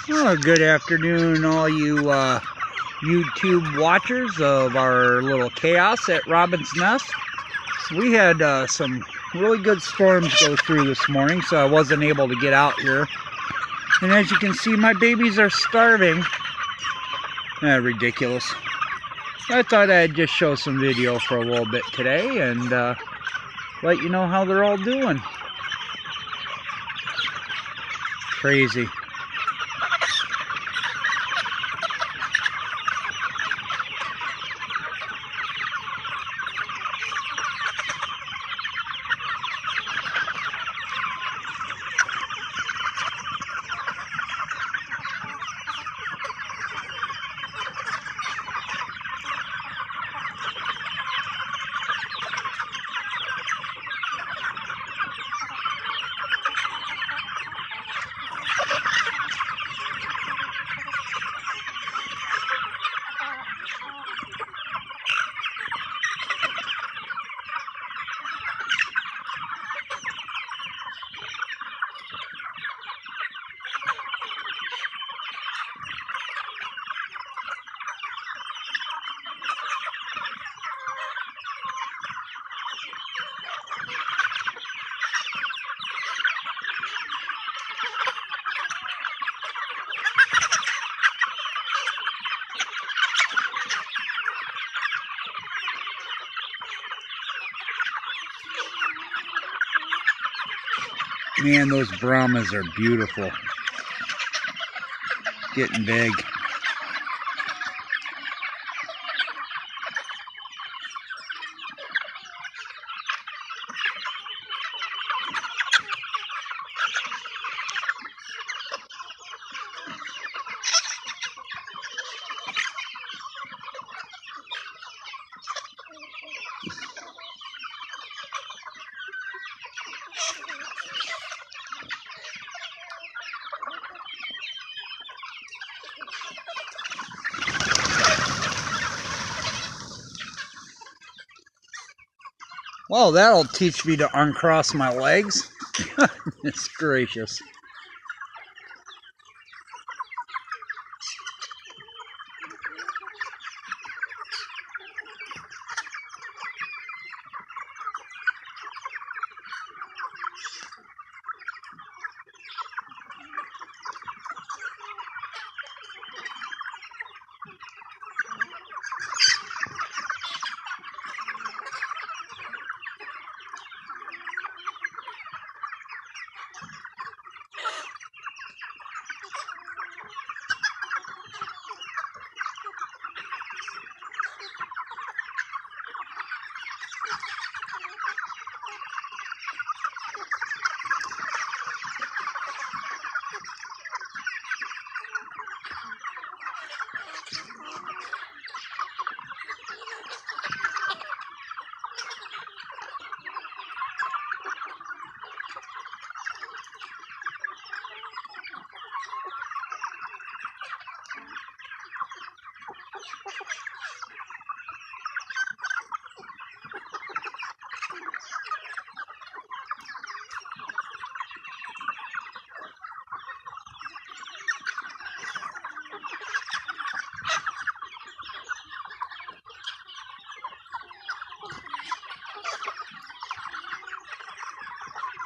Well, good afternoon, all you YouTube watchers of our little chaos at Robyn's Nest. We had some really good storms go through this morning, so I wasn't able to get out here. And as you can see, my babies are starving. Ridiculous. I thought I'd just show some video for a little bit today and let you know how they're all doing. Crazy. Man, those Brahmas are beautiful. Getting big. Well, that'll teach me to uncross my legs. Goodness gracious.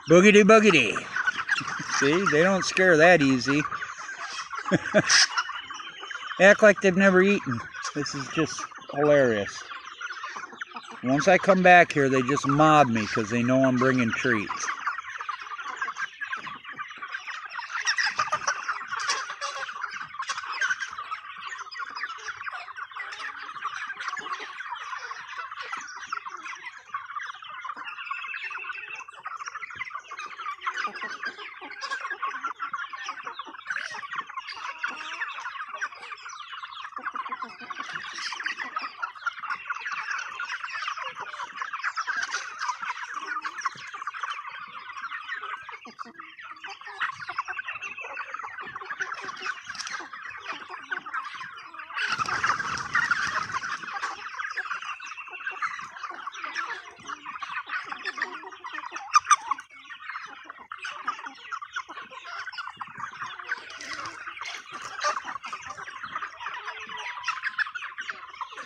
Boogity boogity. See, they don't scare that easy. Act like they've never eaten. This is just hilarious. Once I come back here, they just mob me because they know I'm bringing treats.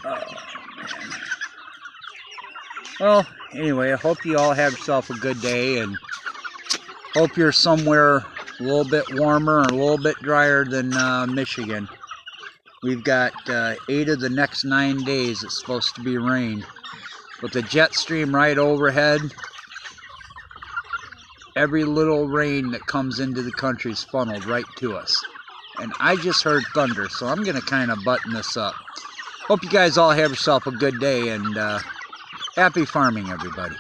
man. Well, anyway, I hope you all have yourself a good day, and hope you're somewhere a little bit warmer or a little bit drier than Michigan. We've got 8 of the next 9 days it's supposed to be rain. With the jet stream right overhead, every little rain that comes into the country is funneled right to us. And I just heard thunder, so I'm going to kind of button this up. Hope you guys all have yourself a good day, and happy farming, everybody.